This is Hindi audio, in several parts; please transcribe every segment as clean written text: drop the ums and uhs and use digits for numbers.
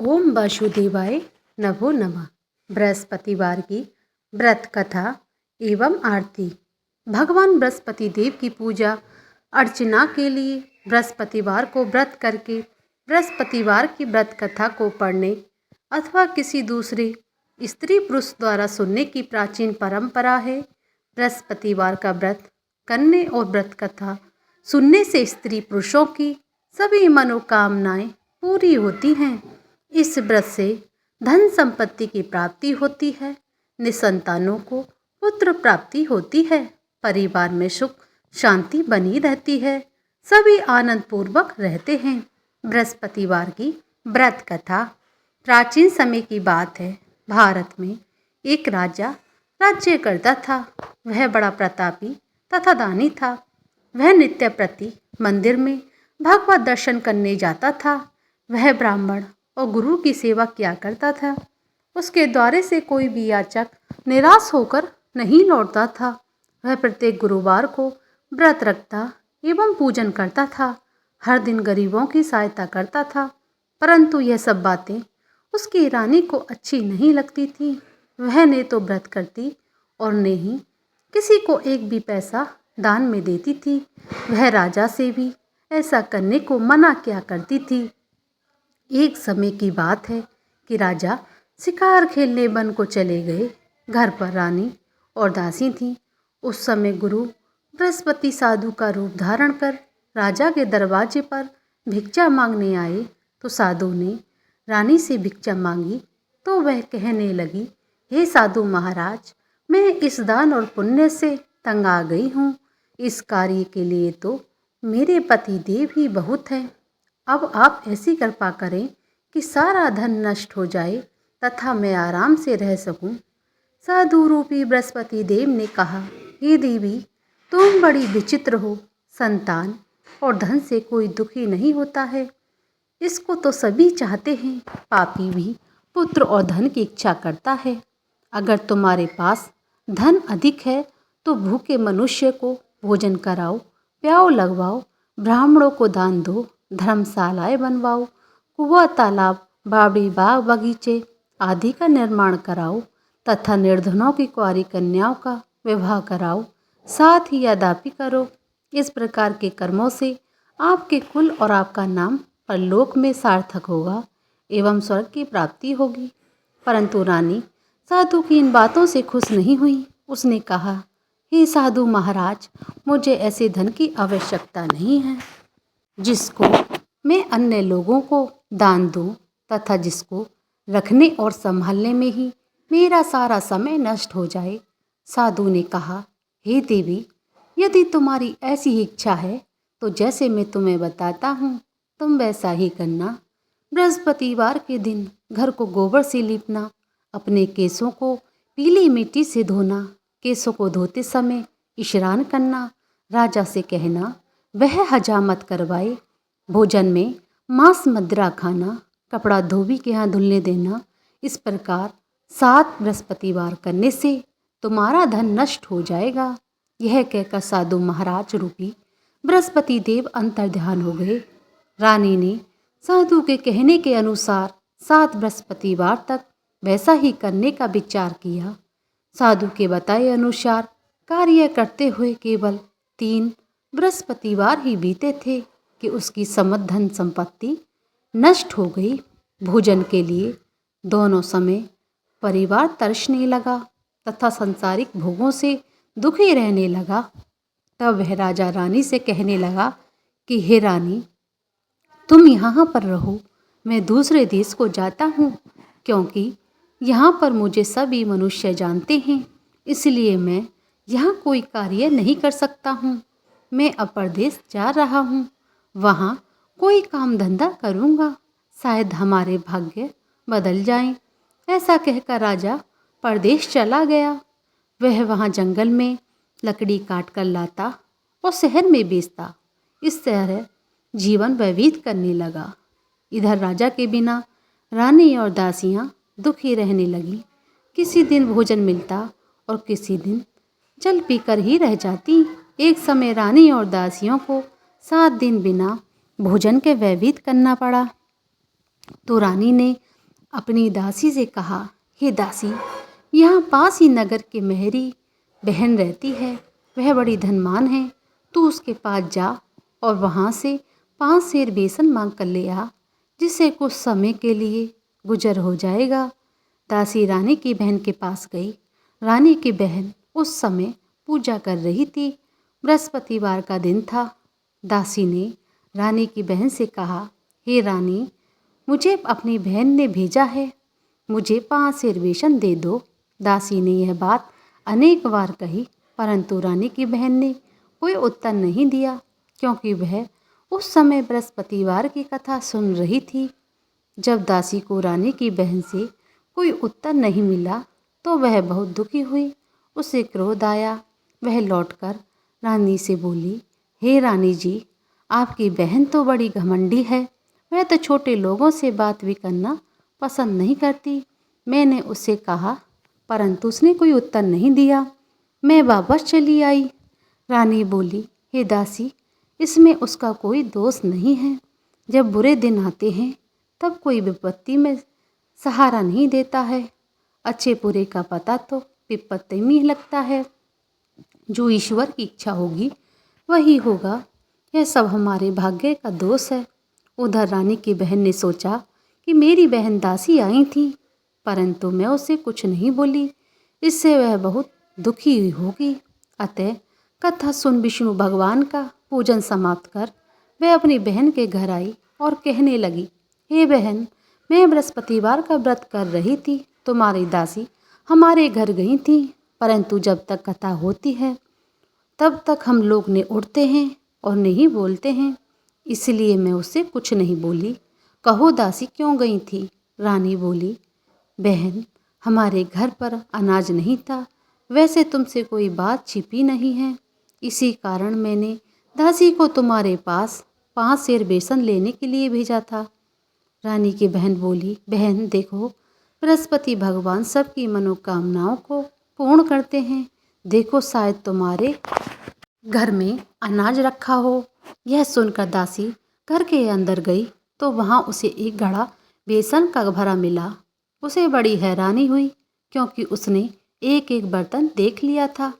ओम वासुदेवाय नभो नमः। बृहस्पतिवार की व्रत कथा एवं आरती। भगवान बृहस्पति देव की पूजा अर्चना के लिए बृहस्पतिवार को व्रत करके बृहस्पतिवार की व्रत कथा को पढ़ने अथवा किसी दूसरे स्त्री पुरुष द्वारा सुनने की प्राचीन परंपरा है। बृहस्पतिवार का व्रत करने और व्रत कथा सुनने से स्त्री पुरुषों की सभी मनोकामनाएं पूरी होती हैं। इस व्रत से धन संपत्ति की प्राप्ति होती है, निसंतानों को पुत्र प्राप्ति होती है, परिवार में सुख शांति बनी रहती है, सभी आनंद पूर्वक रहते हैं। बृहस्पतिवार की व्रत कथा प्राचीन समय की बात है। भारत में एक राजा राज्य करता था। वह बड़ा प्रतापी तथा दानी था। वह नित्य प्रति मंदिर में भगवत दर्शन करने जाता था। वह ब्राह्मण और गुरु की सेवा किया करता था। उसके द्वारे से कोई भी याचक निराश होकर नहीं लौटता था। वह प्रत्येक गुरुवार को व्रत रखता एवं पूजन करता था। हर दिन गरीबों की सहायता करता था। परंतु यह सब बातें उसकी रानी को अच्छी नहीं लगती थी। वह ने तो व्रत करती और ने ही किसी को एक भी पैसा दान में देती थी। वह राजा से भी ऐसा करने को मना किया करती थी। एक समय की बात है कि राजा शिकार खेलने वन को चले गए। घर पर रानी और दासी थीं। उस समय गुरु बृहस्पति साधु का रूप धारण कर राजा के दरवाजे पर भिक्षा मांगने आए तो साधु ने रानी से भिक्षा मांगी तो वह कहने लगी, हे साधु महाराज, मैं इस दान और पुण्य से तंग आ गई हूँ। इस कार्य के लिए तो मेरे पति देव ही बहुत हैं। अब आप ऐसी कृपा करें कि सारा धन नष्ट हो जाए तथा मैं आराम से रह सकूं। साधु रूपी बृहस्पति देव ने कहा, हे देवी, तुम बड़ी विचित्र हो। संतान और धन से कोई दुखी नहीं होता है। इसको तो सभी चाहते हैं। पापी भी पुत्र और धन की इच्छा करता है। अगर तुम्हारे पास धन अधिक है तो भूखे मनुष्य को भोजन कराओ, प्याऊ लगवाओ, ब्राह्मणों को दान दो, धर्मशालाएं बनवाओ, कुआं तालाब बावड़ी बाग बगीचे आदि का निर्माण कराओ तथा निर्धनों की कुंवारी कन्याओं का विवाह कराओ, साथ ही यद्यपि करो। इस प्रकार के कर्मों से आपके कुल और आपका नाम परलोक में सार्थक होगा एवं स्वर्ग की प्राप्ति होगी। परंतु रानी साधु की इन बातों से खुश नहीं हुई। उसने कहा, हे साधु महाराज, मुझे ऐसे धन की आवश्यकता नहीं है जिसको मैं अन्य लोगों को दान दूं तथा जिसको रखने और संभालने में ही मेरा सारा समय नष्ट हो जाए। साधु ने कहा, हे देवी, यदि तुम्हारी ऐसी ही इच्छा है तो जैसे मैं तुम्हें बताता हूँ तुम वैसा ही करना। बृहस्पतिवार के दिन घर को गोबर से लीपना, अपने केसों को पीली मिट्टी से धोना, केसों को धोते समय स्नान करना, राजा से कहना वह हजामत करवाए, भोजन में मांस मदिरा खाना, कपड़ा धोबी के यहाँ धुलने देना। इस प्रकार 7 बृहस्पतिवार करने से तुम्हारा धन नष्ट हो जाएगा। यह कहकर साधु महाराज रूपी बृहस्पति देव अंतर्ध्यान हो गए। रानी ने साधु के कहने के अनुसार 7 बृहस्पतिवार तक वैसा ही करने का विचार किया। साधु के बताए अनुसार कार्य करते हुए केवल 3 बृहस्पतिवार ही बीते थे कि उसकी समस्त धन संपत्ति नष्ट हो गई। भोजन के लिए दोनों समय परिवार तरसने लगा तथा सांसारिक भोगों से दुखी रहने लगा। तब वह राजा रानी से कहने लगा कि हे रानी, तुम यहाँ पर रहो, मैं दूसरे देश को जाता हूँ, क्योंकि यहाँ पर मुझे सभी मनुष्य जानते हैं, इसलिए मैं यहाँ कोई कार्य नहीं कर सकता हूँ। मैं अपर देश जा रहा हूँ, वहाँ कोई काम धंधा करूँगा, शायद हमारे भाग्य बदल जाएं। ऐसा कहकर राजा परदेश चला गया। वह वहाँ जंगल में लकड़ी काट कर लाता और शहर में बेचता। इस तरह जीवन व्यतीत करने लगा। इधर राजा के बिना रानी और दासियाँ दुखी रहने लगी। किसी दिन भोजन मिलता और किसी दिन जल पीकर ही रह जाती। एक समय रानी और दासियों को 7 दिन बिना भोजन के व्यतीत करना पड़ा तो रानी ने अपनी दासी से कहा, हे दासी, यहाँ पास ही नगर के मेहरी बहन रहती है, वह बड़ी धनवान है। तू उसके पास जा और वहाँ से 5 सेर बेसन मांग कर ले आ, जिससे कुछ समय के लिए गुजर हो जाएगा। दासी रानी की बहन के पास गई। रानी की बहन उस समय पूजा कर रही थी। बृहस्पतिवार का दिन था। दासी ने रानी की बहन से कहा, हे रानी, मुझे अपनी बहन ने भेजा है, मुझे 5 सेर बेसन दे दो। दासी ने यह बात अनेक बार कही, परंतु रानी की बहन ने कोई उत्तर नहीं दिया, क्योंकि वह उस समय बृहस्पतिवार की कथा सुन रही थी। जब दासी को रानी की बहन से कोई उत्तर नहीं मिला तो वह बहुत दुखी हुई। उसे क्रोध आया। वह लौटकर रानी से बोली, हे रानी जी, आपकी बहन तो बड़ी घमंडी है। वह तो छोटे लोगों से बात भी करना पसंद नहीं करती। मैंने उससे कहा, परंतु उसने कोई उत्तर नहीं दिया। मैं वापस चली आई। रानी बोली, हे दासी, इसमें उसका कोई दोष नहीं है। जब बुरे दिन आते हैं तब कोई विपत्ति में सहारा नहीं देता है। अच्छे बुरे का पता तो विपत्ति में ही लगता है। जो ईश्वर की इच्छा होगी वही होगा। यह सब हमारे भाग्य का दोष है। उधर रानी की बहन ने सोचा कि मेरी बहन दासी आई थी, परंतु मैं उसे कुछ नहीं बोली, इससे वह बहुत दुखी हुई होगी। अतः कथा सुन विष्णु भगवान का पूजन समाप्त कर वह अपनी बहन के घर आई और कहने लगी, हे बहन, मैं बृहस्पतिवार का व्रत कर रही थी। तुम्हारी दासी हमारे घर गई थी, परंतु जब तक कथा होती है तब तक हम लोग ने उठते हैं और नहीं बोलते हैं, इसलिए मैं उससे कुछ नहीं बोली। कहो दासी क्यों गई थी? रानी बोली, बहन, हमारे घर पर अनाज नहीं था। वैसे तुमसे कोई बात छिपी नहीं है, इसी कारण मैंने दासी को तुम्हारे पास 5 सेर बेसन लेने के लिए भेजा था। रानी की बहन बोली, बहन देखो, बृहस्पति भगवान सबकी मनोकामनाओं को पूर्ण करते हैं। देखो, शायद तुम्हारे घर में अनाज रखा हो। यह सुनकर दासी घर के अंदर गई तो वहाँ उसे एक घड़ा बेसन का भरा मिला। उसे बड़ी हैरानी हुई, क्योंकि उसने एक एक बर्तन देख लिया था।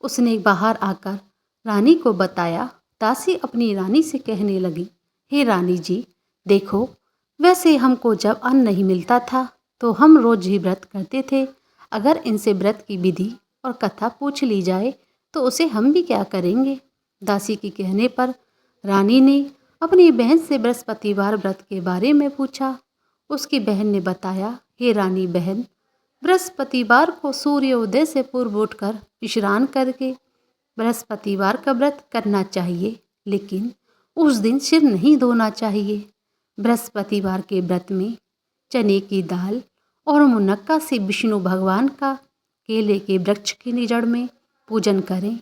उसने बाहर आकर रानी को बताया। दासी अपनी रानी से कहने लगी, हे रानी जी, देखो, वैसे हमको जब अन्न नहीं मिलता था तो हम रोज ही व्रत करते थे। अगर इनसे व्रत की विधि और कथा पूछ ली जाए तो उसे हम भी क्या करेंगे। दासी के कहने पर रानी ने अपनी बहन से बृहस्पतिवार व्रत के बारे में पूछा। उसकी बहन ने बताया, हे रानी बहन, बृहस्पतिवार को सूर्योदय से पूर्व उठकर स्नान करके बृहस्पतिवार का व्रत करना चाहिए, लेकिन उस दिन सिर नहीं धोना चाहिए। बृहस्पतिवार के व्रत में चने की दाल और मुनक्का से विष्णु भगवान का केले के वृक्ष की निजड़ में पूजन करें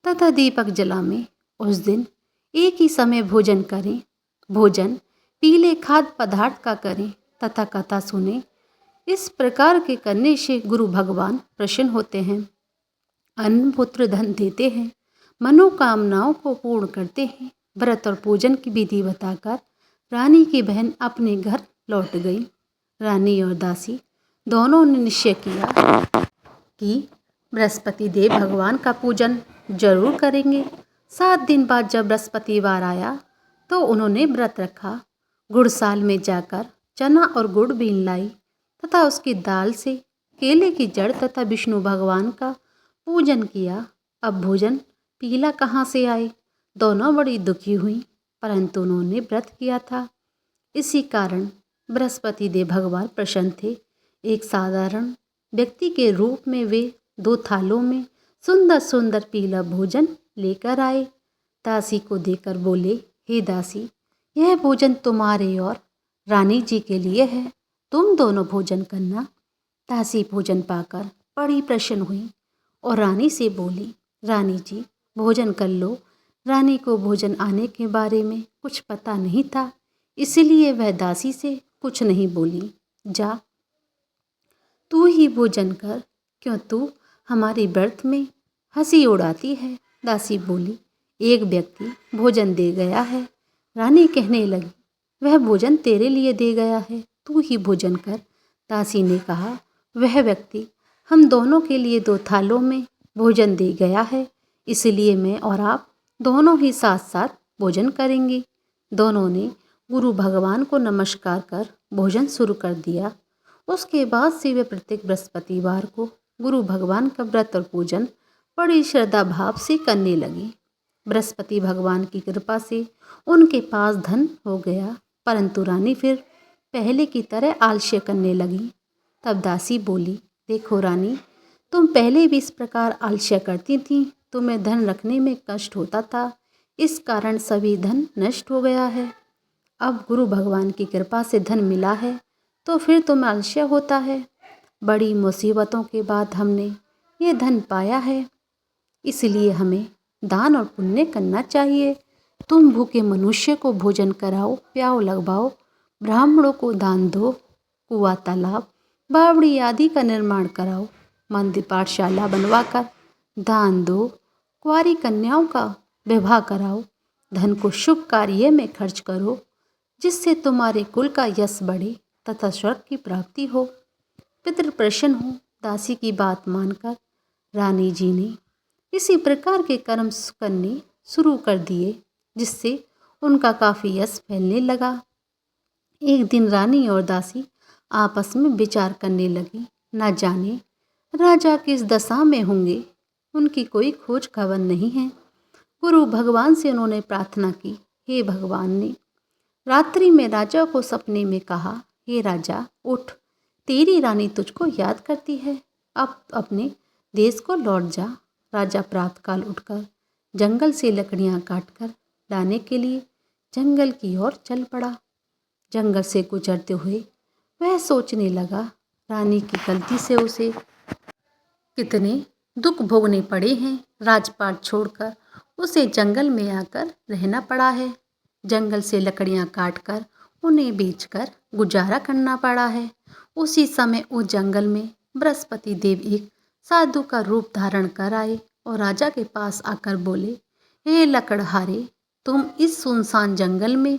तथा दीपक जलाएं। उस दिन एक ही समय भोजन करें। भोजन पीले खाद्य पदार्थ का करें तथा कथा सुने। इस प्रकार के करने से गुरु भगवान प्रसन्न होते हैं, अन्न पुत्र धन देते हैं, मनोकामनाओं को पूर्ण करते हैं। व्रत और पूजन की विधि बताकर रानी की बहन अपने घर लौट गई। रानी और दासी दोनों ने निश्चय किया कि बृहस्पति देव भगवान का पूजन जरूर करेंगे। 7 दिन बाद जब बृहस्पतिवार आया तो उन्होंने व्रत रखा। गुड़साल में जाकर चना और गुड़ बीन लाई तथा उसकी दाल से केले की जड़ तथा विष्णु भगवान का पूजन किया। अब भोजन पीला कहाँ से आए? दोनों बड़ी दुखी हुई, परंतु उन्होंने व्रत किया था, इसी कारण बृहस्पति देव भगवान प्रसन्न थे। एक साधारण व्यक्ति के रूप में वे 2 थालों में सुंदर सुंदर पीला भोजन लेकर आए। दासी को देकर बोले, हे दासी, यह भोजन तुम्हारे और रानी जी के लिए है, तुम दोनों भोजन करना। दासी भोजन पाकर बड़ी प्रसन्न हुई और रानी से बोली, रानी जी, भोजन कर लो। रानी को भोजन आने के बारे में कुछ पता नहीं था, इसलिए वह दासी से कुछ नहीं बोली। जा, तू ही भोजन कर, क्यों तू हमारी व्रत में हंसी उड़ाती है। दासी बोली, एक व्यक्ति भोजन दे गया है। रानी कहने लगी, वह भोजन तेरे लिए दे गया है, तू ही भोजन कर। दासी ने कहा, वह व्यक्ति हम दोनों के लिए 2 थालों में भोजन दे गया है, इसलिए मैं और आप दोनों ही साथ साथ भोजन करेंगे। दोनों ने गुरु भगवान को नमस्कार कर भोजन शुरू कर दिया। उसके बाद से वे प्रत्येक बृहस्पतिवार को गुरु भगवान का व्रत और पूजन बड़ी श्रद्धा भाव से करने लगी। बृहस्पति भगवान की कृपा से उनके पास धन हो गया, परंतु रानी फिर पहले की तरह आलस्य करने लगी। तब दासी बोली, देखो रानी, तुम पहले भी इस प्रकार आलस्य करती थी, तुम्हें धन रखने में कष्ट होता था, इस कारण सभी धन नष्ट हो गया है। अब गुरु भगवान की कृपा से धन मिला है तो फिर तुम आलस्य होता है। बड़ी मुसीबतों के बाद हमने ये धन पाया है, इसलिए हमें दान और पुण्य करना चाहिए। तुम भूखे मनुष्य को भोजन कराओ, प्याओ लगवाओ, ब्राह्मणों को दान दो, कुआं तालाब बावड़ी आदि का निर्माण कराओ, मंदिर पाठशाला बनवाकर दान दो, कुंवारी कन्याओं का विवाह कराओ, धन को शुभ कार्य में खर्च करो, जिससे तुम्हारे कुल का यश बढ़े तथा स्वर्ग की प्राप्ति हो। पितृ प्रसन्न हो। दासी की बात मानकर रानी जी ने इसी प्रकार के कर्म करने शुरू कर दिए, जिससे उनका काफ़ी यश फैलने लगा। एक दिन रानी और दासी आपस में विचार करने लगी, न जाने राजा किस दशा में होंगे, उनकी कोई खोज खबर नहीं है। गुरु भगवान से उन्होंने प्रार्थना की, हे भगवान ने रात्रि में राजा को सपने में कहा, हे राजा उठ, तेरी रानी तुझको याद करती है, अब अपने देश को लौट जा। राजा प्रातःकाल उठकर जंगल से लकड़ियां काटकर लाने के लिए जंगल की ओर चल पड़ा। जंगल से गुजरते हुए वह सोचने लगा, रानी की गलती से उसे कितने दुख भोगने पड़े हैं। राजपाट छोड़कर उसे जंगल में आकर रहना पड़ा है। जंगल से लकड़ियां काटकर उन्हें बेचकर गुजारा करना पड़ा है। उसी समय उस जंगल में बृहस्पति देव एक साधु का रूप धारण कर आए और राजा के पास आकर बोले, हे लकड़हारे, तुम इस सुनसान जंगल में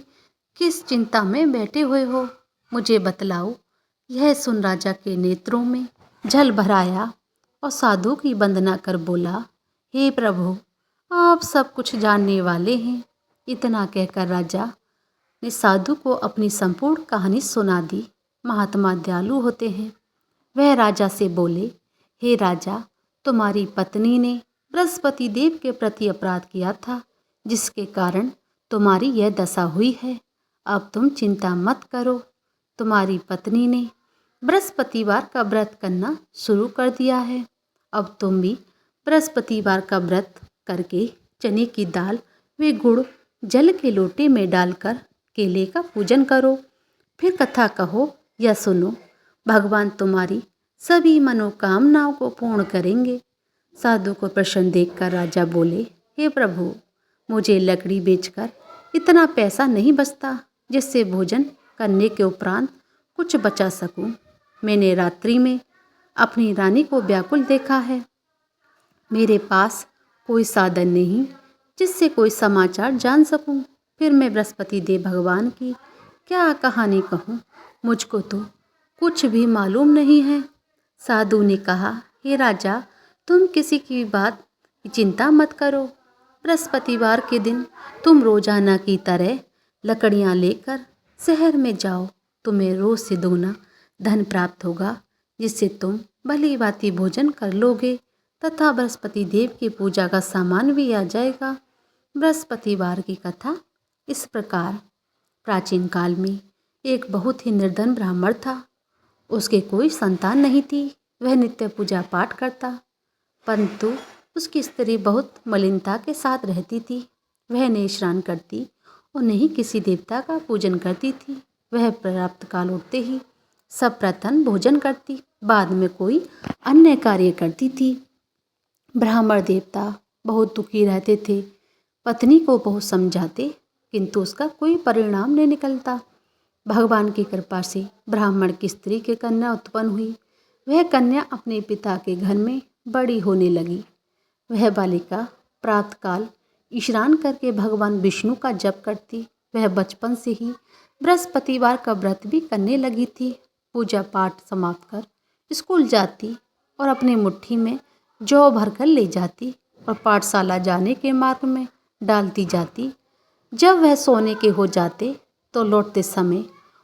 किस चिंता में बैठे हुए हो, मुझे बतलाओ। यह सुन राजा के नेत्रों में जल भर आया और साधु की वंदना कर बोला, हे प्रभु, आप सब कुछ जानने वाले हैं। इतना कहकर राजा ने साधु को अपनी संपूर्ण कहानी सुना दी। महात्मा दयालु होते हैं। वह राजा से बोले, हे राजा, तुम्हारी पत्नी ने बृहस्पति देव के प्रति अपराध किया था, जिसके कारण तुम्हारी यह दशा हुई है। अब तुम चिंता मत करो, तुम्हारी पत्नी ने बृहस्पतिवार का व्रत करना शुरू कर दिया है। अब तुम भी बृहस्पतिवार का व्रत करके चने की दाल व गुड़ जल के लोटे में डालकर केले का पूजन करो, फिर कथा कहो या सुनो, भगवान तुम्हारी सभी मनोकामनाओं को पूर्ण करेंगे। साधु को प्रसन्न देखकर राजा बोले, हे प्रभु, मुझे लकड़ी बेचकर इतना पैसा नहीं बचता जिससे भोजन करने के उपरांत कुछ बचा सकूं। मैंने रात्रि में अपनी रानी को व्याकुल देखा है। मेरे पास कोई साधन नहीं जिससे कोई समाचार जान सकूं। फिर मैं बृहस्पति देव भगवान की क्या कहानी कहूँ, मुझको तो कुछ भी मालूम नहीं है। साधु ने कहा, हे राजा, तुम किसी की बात की चिंता मत करो। बृहस्पतिवार के दिन तुम रोजाना की तरह लकड़ियाँ लेकर शहर में जाओ। तुम्हें रोज से दोगुना धन प्राप्त होगा, जिससे तुम भली भांति भोजन कर लोगे तथा बृहस्पति देव की पूजा का सामान भी आ जाएगा। बृहस्पतिवार की कथा इस प्रकार। प्राचीन काल में एक बहुत ही निर्धन ब्राह्मण था। उसके कोई संतान नहीं थी। वह नित्य पूजा पाठ करता, परंतु उसकी स्त्री बहुत मलिनता के साथ रहती थी। वह नहीं स्नान करती और नहीं किसी देवता का पूजन करती थी। वह प्रातः काल उठते ही सब प्रथम भोजन करती, बाद में कोई अन्य कार्य करती थी। ब्राह्मण देवता बहुत दुखी रहते थे। पत्नी को बहुत समझाते, किंतु उसका कोई परिणाम नहीं निकलता। भगवान की कृपा से ब्राह्मण की स्त्री की कन्या उत्पन्न हुई। वह कन्या अपने पिता के घर में बड़ी होने लगी। वह बालिका प्रातःकाल स्नान करके भगवान विष्णु का जप करती। वह बचपन से ही बृहस्पतिवार का व्रत भी करने लगी थी। पूजा पाठ समाप्त कर स्कूल जाती और अपनी मुट्ठी में जौ भरकर ले जाती और पाठशाला जाने के मार्ग में डालती जाती। जब वह सोने के हो जाते तो लौटते समय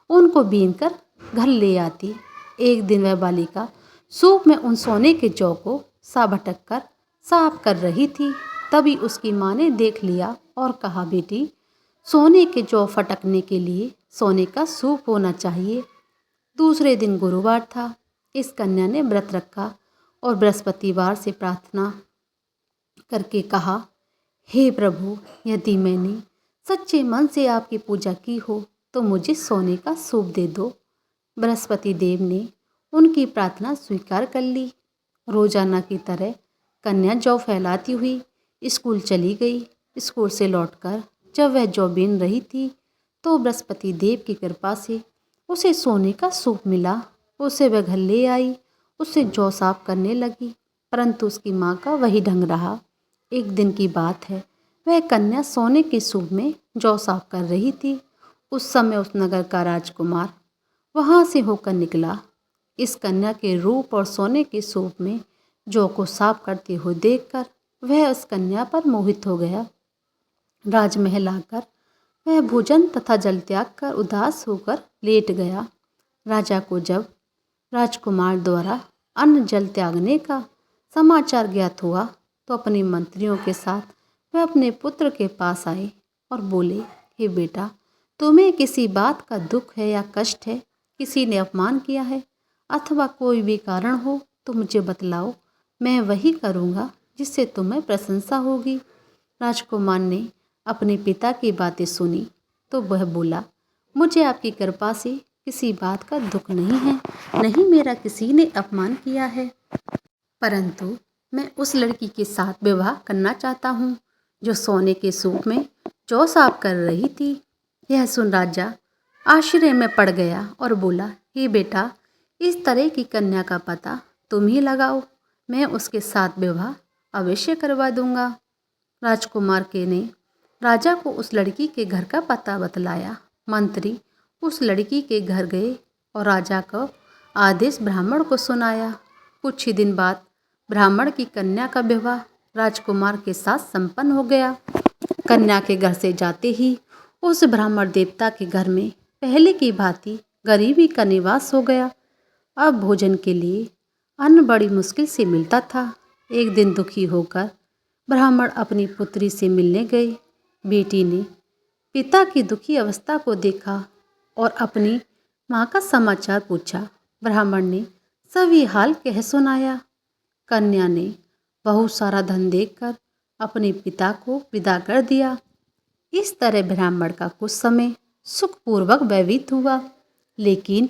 उनको बीनकर घर ले आती। एक दिन वह बालिका सूप में उन सोने के जौ को भटक कर साफ कर रही थी। तभी उसकी माँ ने देख लिया और कहा, बेटी, सोने के जौ फटकने के लिए सोने का सूप होना चाहिए। दूसरे दिन गुरुवार था। इस कन्या ने व्रत रखा और बृहस्पतिवार से प्रार्थना करके कहा, हे प्रभु, यदि मैंने सच्चे मन से आपकी पूजा की हो तो मुझे सोने का सूप दे दो। बृहस्पति देव ने उनकी प्रार्थना स्वीकार कर ली। रोजाना की तरह कन्या जौ फैलाती हुई स्कूल चली गई। स्कूल से लौटकर जब वह जौ बीन रही थी तो बृहस्पति देव की कृपा से उसे सोने का सूप मिला। उसे वह घर ले आई, उसे जौ साफ करने लगी, परंतु उसकी माँ का वही ढंग रहा। एक दिन की बात है, वह कन्या सोने के सूप में जौ साफ कर रही थी। उस समय उस नगर का राजकुमार वहाँ से होकर निकला। इस कन्या के रूप और सोने के सूप में जौ को साफ करते हुए देखकर वह उस कन्या पर मोहित हो गया। राजमहल आकर वह भोजन तथा जल त्याग कर उदास होकर लेट गया। राजा को जब राजकुमार द्वारा अन्न जल त्यागने का समाचार ज्ञात हुआ तो अपने मंत्रियों के साथ वह अपने पुत्र के पास आए और बोले, हे बेटा, तुम्हें किसी बात का दुख है या कष्ट है? किसी ने अपमान किया है अथवा कोई भी कारण हो तो मुझे बतलाओ, मैं वही करूँगा जिससे तुम्हें प्रशंसा होगी। राजकुमार ने अपने पिता की बातें सुनी तो वह बोला, मुझे आपकी कृपा से किसी बात का दुख नहीं है, नहीं मेरा किसी ने अपमान किया है, परंतु मैं उस लड़की के साथ विवाह करना चाहता हूँ जो सोने के सूप में जौ साफ कर रही थी। यह सुन राजा आश्चर्य में पड़ गया और बोला, हे बेटा, इस तरह की कन्या का पता तुम ही लगाओ, मैं उसके साथ विवाह अवश्य करवा दूंगा। राजकुमार के ने राजा को उस लड़की के घर का पता बतलाया। मंत्री उस लड़की के घर गए और राजा का आदेश ब्राह्मण को सुनाया। कुछ ही दिन बाद ब्राह्मण की कन्या का विवाह राजकुमार के साथ संपन्न हो गया। कन्या के घर से जाते ही उस ब्राह्मण देवता के घर में पहले की भांति गरीबी का निवास हो गया। अब भोजन के लिए अन्न बड़ी मुश्किल से मिलता था। एक दिन दुखी होकर ब्राह्मण अपनी पुत्री से मिलने गए। बेटी ने पिता की दुखी अवस्था को देखा और अपनी माँ का समाचार पूछा। ब्राह्मण ने सभी हाल कह सुनाया। कन्या ने बहुत सारा धन देकर अपने पिता को विदा कर दिया। इस तरह ब्राह्मण का कुछ समय सुखपूर्वक व्यतीत हुआ, लेकिन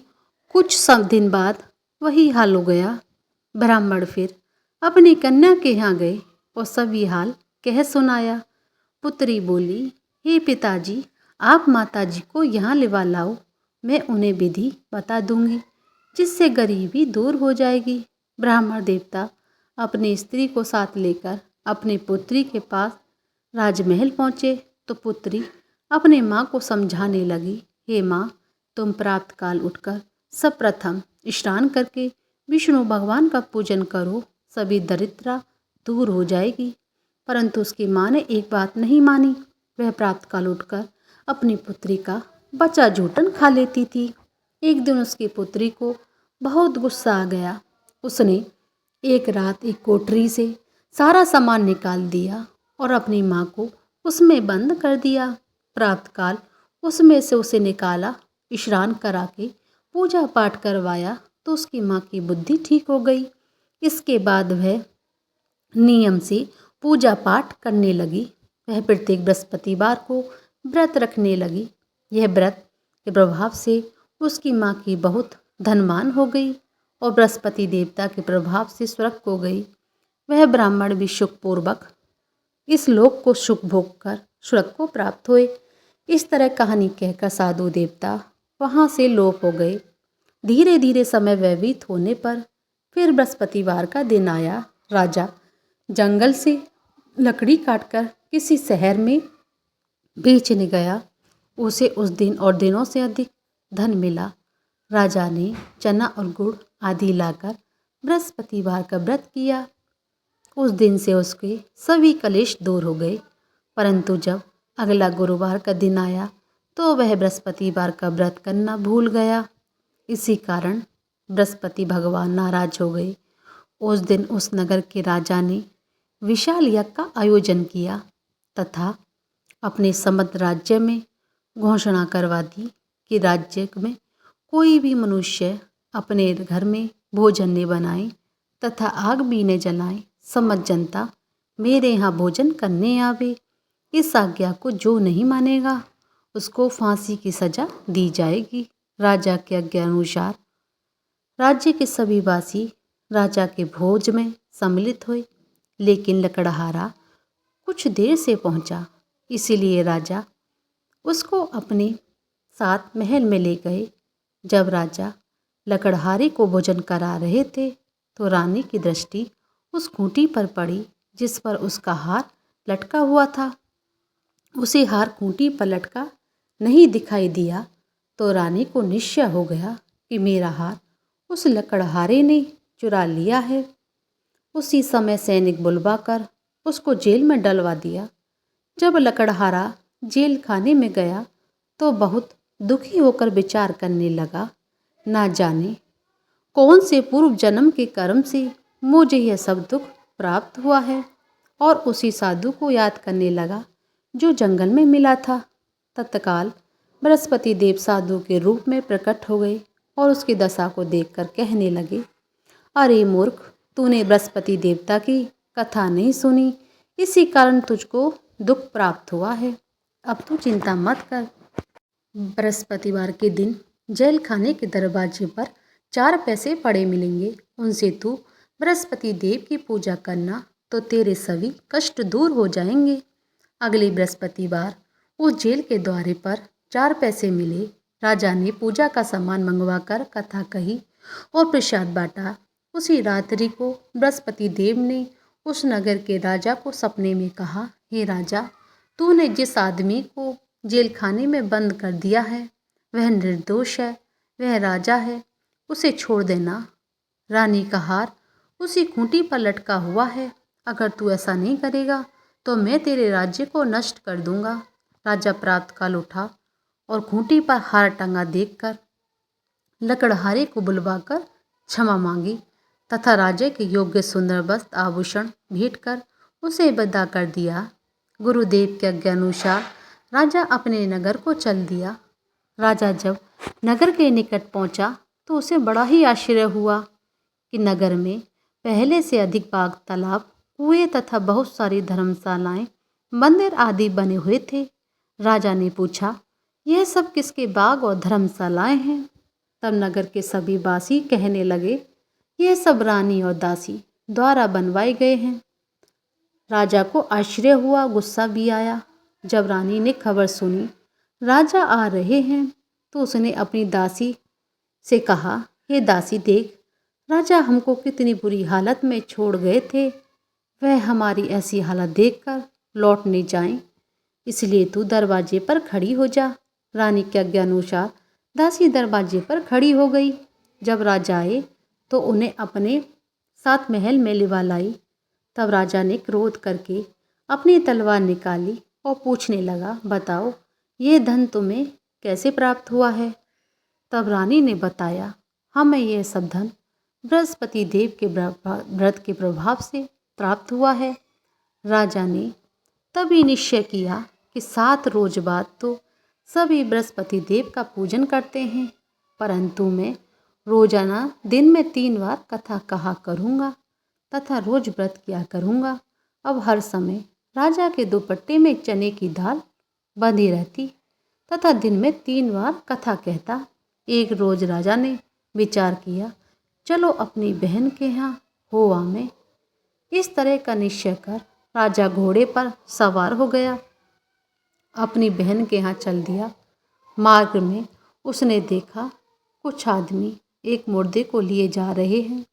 कुछ सब दिन बाद वही हाल हो गया। ब्राह्मण फिर अपनी कन्या के यहाँ गए और सभी हाल कह सुनाया। पुत्री बोली, हे पिताजी, आप माताजी को यहाँ लिवा लाओ, मैं उन्हें विधि बता दूंगी जिससे गरीबी दूर हो जाएगी। ब्राह्मण देवता अपनी स्त्री को साथ लेकर अपनी पुत्री के पास राजमहल पहुँचे तो पुत्री अपने माँ को समझाने लगी, हे माँ, तुम प्रातः काल उठकर सर्वप्रथम स्नान करके विष्णु भगवान का पूजन करो, सभी दरिद्रता दूर हो जाएगी। परंतु उसकी माँ ने एक बात नहीं मानी। वह प्रातःकाल उठकर अपनी पुत्री का बचा झूठन खा लेती थी। एक दिन उसकी पुत्री को बहुत गुस्सा आ गया। उसने एक रात एक कोठरी से सारा सामान निकाल दिया और अपनी माँ को उसमें बंद कर दिया। प्रातःकाल उसमें से उसे निकाला, स्नान करा के पूजा पाठ करवाया तो उसकी माँ की बुद्धि ठीक हो गई। इसके बाद वह नियम से पूजा पाठ करने लगी। वह प्रत्येक बृहस्पतिवार को व्रत रखने लगी। यह व्रत के प्रभाव से उसकी माँ की बहुत धनवान हो गई और बृहस्पति देवता के प्रभाव से स्वर्ग हो गई। वह ब्राह्मण भी सुखपूर्वक इस लोक को सुख भोग कर स्वर्ग को प्राप्त हुए। इस तरह कहानी कहकर साधु देवता वहाँ से लोप हो गए। धीरे धीरे समय व्यतीत होने पर फिर बृहस्पतिवार का दिन आया। राजा जंगल से लकड़ी काटकर किसी शहर में बेचने गया। उसे उस दिन और दिनों से अधिक धन मिला। राजा ने चना और गुड़ आदि लाकर बृहस्पतिवार का व्रत किया। उस दिन से उसके सभी कलेश दूर हो गए। परंतु जब अगला गुरुवार का दिन आया तो वह बृहस्पतिवार का व्रत करना भूल गया। इसी कारण बृहस्पति भगवान नाराज हो गए। उस दिन उस नगर के राजा ने विशाल यज्ञ का आयोजन किया तथा अपने समस्त राज्य में घोषणा करवा दी कि राज्य में कोई भी मनुष्य अपने घर में भोजन न बनाए तथा आग भी न जलाए। समस्त जनता मेरे यहाँ भोजन करने आवे। इस आज्ञा को जो नहीं मानेगा उसको फांसी की सजा दी जाएगी। राजा के आज्ञा अनुसार राज्य के सभी वासी राजा के भोज में सम्मिलित हुए, लेकिन लकड़हारा कुछ देर से पहुंचा, इसीलिए राजा उसको अपने साथ महल में ले गए। जब राजा लकड़हारे को भोजन करा रहे थे तो रानी की दृष्टि उस खूंटी पर पड़ी जिस पर उसका हार लटका हुआ था। उसे हार खूंटी पर लटका नहीं दिखाई दिया तो रानी को निश्चय हो गया कि मेरा हार उस लकड़हारे ने चुरा लिया है। उसी समय सैनिक बुलवाकर उसको जेल में डलवा दिया। जब लकड़हारा जेल खाने में गया तो बहुत दुखी होकर विचार करने लगा, ना जाने कौन से पूर्व जन्म के कर्म से मुझे यह सब दुख प्राप्त हुआ है। और उसी साधु को याद करने लगा जो जंगल में मिला था। तत्काल बृहस्पति देव साधु के रूप में प्रकट हो गए और उसकी दशा को देखकर कहने लगे, अरे मूर्ख, तूने बृहस्पति देवता की कथा नहीं सुनी, इसी कारण तुझको दुख प्राप्त हुआ है। अब तू चिंता मत कर। बृहस्पतिवार के दिन जेल खाने के दरवाजे पर 4 पैसे पड़े मिलेंगे। उनसे तू बृहस्पति देव की पूजा करना तो तेरे सभी कष्ट दूर हो जाएंगे। अगले बृहस्पतिवार उस जेल के द्वारे पर 4 पैसे मिले। राजा ने पूजा का सामान मंगवाकर कथा कही और प्रसाद बांटा। उसी रात्रि को बृहस्पति देव ने उस नगर के राजा को सपने में कहा, हे राजा, तूने जिस आदमी को जेल खाने में बंद कर दिया है वह निर्दोष है, वह राजा है, उसे छोड़ देना। रानी का हार उसी खूंटी पर लटका हुआ है। अगर तू ऐसा नहीं करेगा तो मैं तेरे राज्य को नष्ट कर दूंगा। राजा प्रातःकाल उठा और खूंटी पर हार टंगा देखकर लकड़हारे को बुलवाकर क्षमा मांगी तथा राजा के योग्य सुंदर वस्त्र आभूषण भेंट कर उसे विदा कर दिया। गुरुदेव के आज्ञानुसार राजा अपने नगर को चल दिया। राजा जब नगर के निकट पहुंचा तो उसे बड़ा ही आश्चर्य हुआ कि नगर में पहले से अधिक बाग, तालाब, कुएं तथा बहुत सारी धर्मशालाएं, मंदिर आदि बने हुए थे। राजा ने पूछा, यह सब किसके बाग और धर्मशालाएं हैं? तब नगर के सभी वासी कहने लगे, यह सब रानी और दासी द्वारा बनवाए गए हैं। राजा को आश्चर्य हुआ, गुस्सा भी आया। जब रानी ने खबर सुनी राजा आ रहे हैं तो उसने अपनी दासी से कहा, हे दासी, देख, राजा हमको कितनी बुरी हालत में छोड़ गए थे। वह हमारी ऐसी हालत देखकर लौट नहीं जाएं, इसलिए तू दरवाजे पर खड़ी हो जा। रानी के आज्ञानुसार दासी दरवाजे पर खड़ी हो गई। जब राजा आए तो उन्हें अपने साथ महल में लिवा लाई। तब राजा ने क्रोध करके अपनी तलवार निकाली और पूछने लगा, बताओ, ये धन तुम्हें कैसे प्राप्त हुआ है? तब रानी ने बताया, हमें यह सब धन बृहस्पति देव के व्रत के प्रभाव से प्राप्त हुआ है। राजा ने तभी निश्चय किया कि 7 रोज बाद तो सभी बृहस्पति देव का पूजन करते हैं, परंतु मैं रोजाना दिन में 3 बार कथा कहा करूँगा तथा रोज व्रत किया करूँगा। अब हर समय राजा के दुपट्टे में चने की दाल बंधी रहती तथा दिन में 3 बार कथा कहता। एक रोज राजा ने विचार किया, चलो अपनी बहन के यहाँ हो आवे। इस तरह का निश्चय कर राजा घोड़े पर सवार हो गया, अपनी बहन के यहाँ चल दिया। मार्ग में उसने देखा कुछ आदमी एक मुर्दे को लिए जा रहे हैं।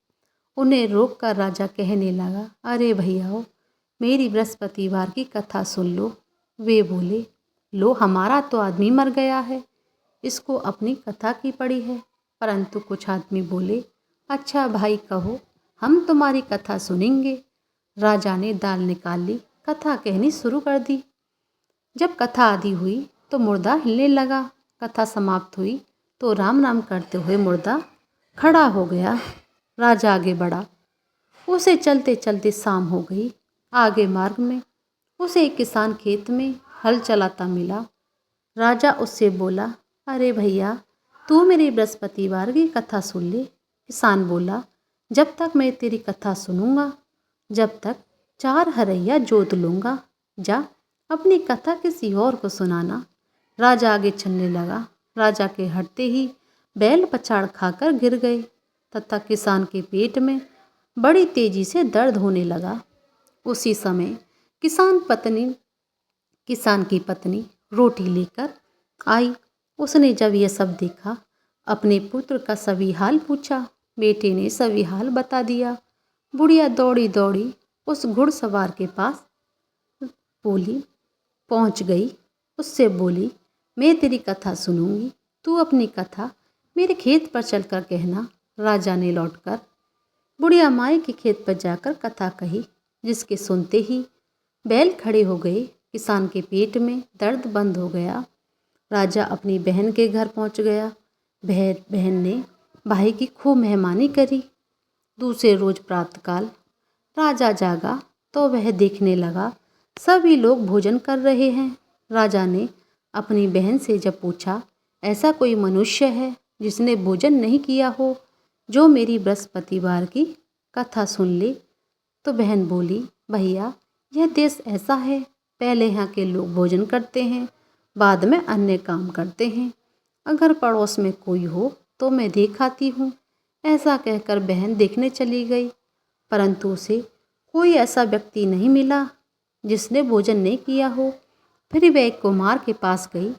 उन्हें रोककर राजा कहने लगा, अरे भैयाओ, मेरी बृहस्पतिवार की कथा सुन लो। वे बोले, लो, हमारा तो आदमी मर गया है, इसको अपनी कथा की पड़ी है। परंतु कुछ आदमी बोले, अच्छा भाई कहो, हम तुम्हारी कथा सुनेंगे। राजा ने दाल निकाल ली, कथा कहनी शुरू कर दी। जब कथा आधी हुई तो मुर्दा हिलने लगा। कथा समाप्त हुई तो राम राम करते हुए मुर्दा खड़ा हो गया। राजा आगे बढ़ा। उसे चलते चलते शाम हो गई। आगे मार्ग में उसे एक किसान खेत में हल चलाता मिला। राजा उससे बोला, अरे भैया, तू मेरी बृहस्पतिवार की कथा सुन ले। किसान बोला, जब तक मैं तेरी कथा सुनूंगा, जब तक 4 हरैया जोत लूँगा। जा अपनी कथा किसी और को सुनाना। राजा आगे चलने लगा। राजा के हटते ही बैल पछाड़ खाकर गिर गए तथा किसान के पेट में बड़ी तेजी से दर्द होने लगा। उसी समय किसान की पत्नी रोटी लेकर आई। उसने जब यह सब देखा, अपने पुत्र का सभी हाल पूछा। बेटे ने सभी हाल बता दिया। बुढ़िया दौड़ी दौड़ी उस घुड़सवार के पास पहुंच गई। उससे बोली, मैं तेरी कथा सुनूंगी, तू अपनी कथा मेरे खेत पर चलकर कहना। राजा ने लौटकर बुढ़िया माई के खेत पर जाकर कथा कही, जिसके सुनते ही बैल खड़े हो गए। किसान के पेट में दर्द बंद हो गया। राजा अपनी बहन के घर पहुंच गया। बहन ने भाई की खूब मेहमानी करी। दूसरे रोज प्रातःकाल राजा जागा तो वह देखने लगा सभी लोग भोजन कर रहे हैं। राजा ने अपनी बहन से जब पूछा, ऐसा कोई मनुष्य है जिसने भोजन नहीं किया हो, जो मेरी बृहस्पतिवार की कथा सुन ले? तो बहन बोली, भैया, यह देश ऐसा है, पहले यहाँ के लोग भोजन करते हैं, बाद में अन्य काम करते हैं। अगर पड़ोस में कोई हो तो मैं देख आती हूँ। ऐसा कहकर बहन देखने चली गई, परंतु उसे कोई ऐसा व्यक्ति नहीं मिला जिसने भोजन नहीं किया हो। फिर वह एक कुम्हार के पास गई,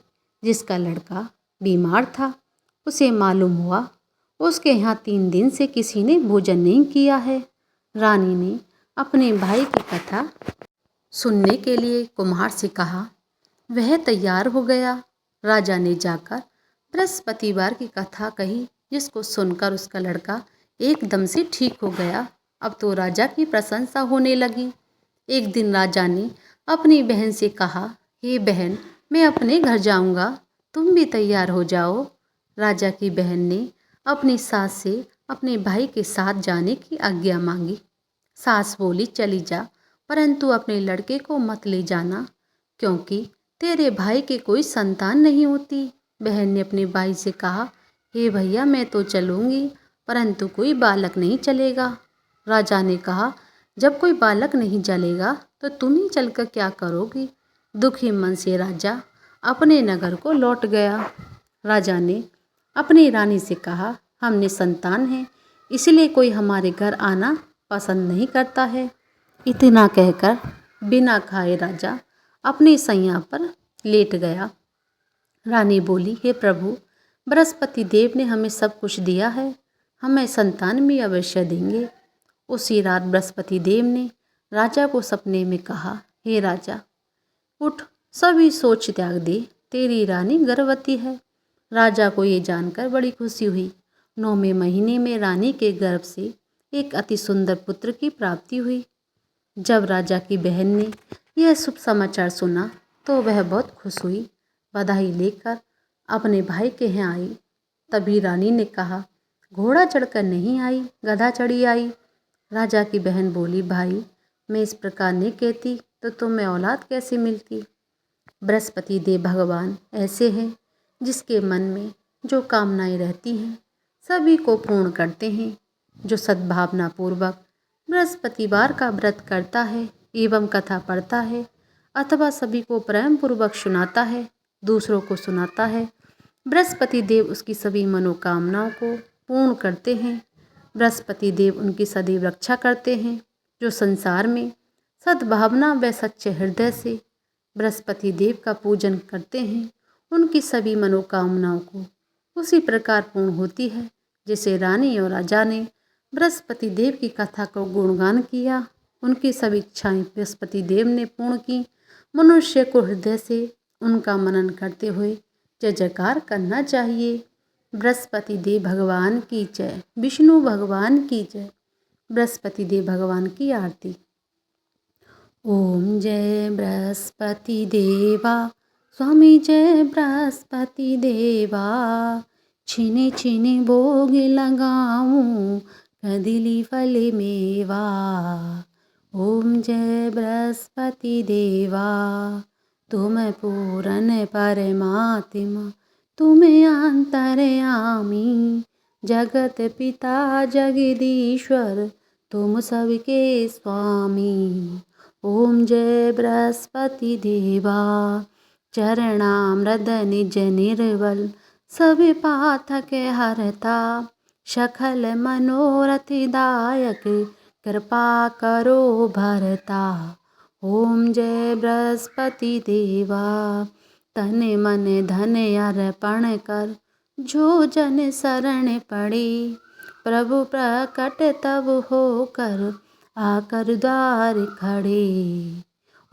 जिसका लड़का बीमार था। उसे मालूम हुआ उसके यहाँ 3 दिन से किसी ने भोजन नहीं किया है। रानी ने अपने भाई की कथा सुनने के लिए कुम्हार से कहा। वह तैयार हो गया। राजा ने जाकर बृहस्पतिवार की कथा कही, जिसको सुनकर उसका लड़का एकदम से ठीक हो गया। अब तो राजा की प्रशंसा होने लगी। एक दिन राजा ने अपनी बहन से कहा, हे बहन, मैं अपने घर जाऊंगा, तुम भी तैयार हो जाओ। राजा की बहन ने अपनी सास से अपने भाई के साथ जाने की आज्ञा मांगी। सास बोली, चली जा, परंतु अपने लड़के को मत ले जाना, क्योंकि तेरे भाई के कोई संतान नहीं होती। बहन ने अपने भाई से कहा, हे भैया, मैं तो चलूँगी, परंतु कोई बालक नहीं चलेगा। राजा ने कहा, जब कोई बालक नहीं चलेगा तो तुम ही चलकर क्या करोगी? दुखी मन से राजा अपने नगर को लौट गया। राजा ने अपनी रानी से कहा, हमने संतान हैं, इसलिए कोई हमारे घर आना पसंद नहीं करता है। इतना कहकर बिना खाए राजा अपनी सैया पर लेट गया। रानी बोली, हे प्रभु, बृहस्पति देव ने हमें सब कुछ दिया है, हमें संतान भी अवश्य देंगे। उसी रात बृहस्पति देव ने राजा को सपने में कहा, हे राजा, उठ, सभी सोच त्याग दे, तेरी रानी गर्भवती है। राजा को ये जानकर बड़ी खुशी हुई। 9वें महीने में रानी के गर्भ से एक अति सुंदर पुत्र की प्राप्ति हुई। जब राजा की बहन ने यह शुभ समाचार सुना तो वह बहुत खुश हुई। बधाई लेकर अपने भाई के यहाँ आई। तभी रानी ने कहा, घोड़ा चढ़कर नहीं आई, गधा चढ़ी आई। राजा की बहन बोली, भाई, मैं इस प्रकार नहीं कहती तो तुम्हें औलाद कैसे मिलती? बृहस्पति देव भगवान ऐसे हैं, जिसके मन में जो कामनाएं रहती हैं सभी को पूर्ण करते हैं। जो सद्भावना पूर्वक बृहस्पतिवार का व्रत करता है एवं कथा पढ़ता है, अथवा सभी को प्रेम पूर्वक सुनाता है, दूसरों को सुनाता है, बृहस्पति देव उसकी सभी मनोकामनाओं को पूर्ण करते हैं। बृहस्पति देव उनकी सदैव रक्षा करते हैं। जो संसार में सद्भावना व सच्चे हृदय से बृहस्पति देव का पूजन करते हैं, उनकी सभी मनोकामनाओं को उसी प्रकार पूर्ण होती है, जैसे रानी और राजा ने बृहस्पति देव की कथा को गुणगान किया। उनकी सभी इच्छाएं बृहस्पति देव ने पूर्ण की। मनुष्य को हृदय से उनका मनन करते हुए जय जयकार करना चाहिए। बृहस्पति देव भगवान की जय। विष्णु भगवान की जय। बृहस्पति देव भगवान की आरती। ओम जय बृहस्पति देवा, स्वामी जय बृहस्पति देवा। छिने छिने भोग लगाऊं, कदिली फल मेवा। ओम जय बृहस्पति देवा, तुम पूरन परमात्मा, तुम अंतर्यामी। जगत पिता जगदीश्वर, तुम सबके स्वामी। ओम जय बृहस्पति देवा, चरणामृत निज निर्बल, सब पातक हरता। सकल मनोरथ दायक, कृपा करो भरता। ओम जय बृहस्पति देवा, तन मन धन अर्पण कर, जो जन शरण पड़े। प्रभु प्रकट तब होकर, आकर द्वार खड़े।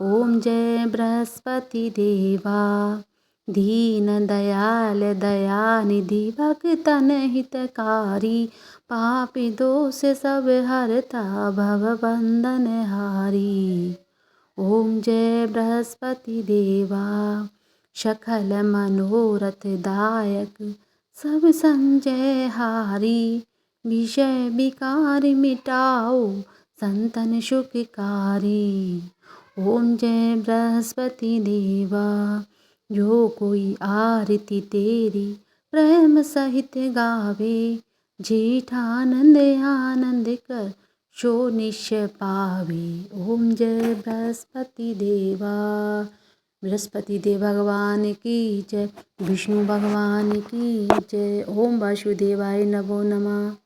ओम जय बृहस्पति देवा, दीन दयाल दयानिधि, भक्तन हितकारी। पापी दोष सब हरता, भव बंधन हारी। ओम जय बृहस्पति देवा, सकल मनोरथ दायक, सब संजय हारी। विषय विकार मिटाओ, संतन सुखकारी। ओम जय बृहस्पति देवा, जो कोई आरती तेरी प्रेम सहित गावे। जेठानंद आनंद कर, सो निश्चय पावे। ओम जय बृहस्पति देवा, बृहस्पति देव भगवान की जय। विष्णु भगवान की जय। ओम वासुदेवाय नमो नमः।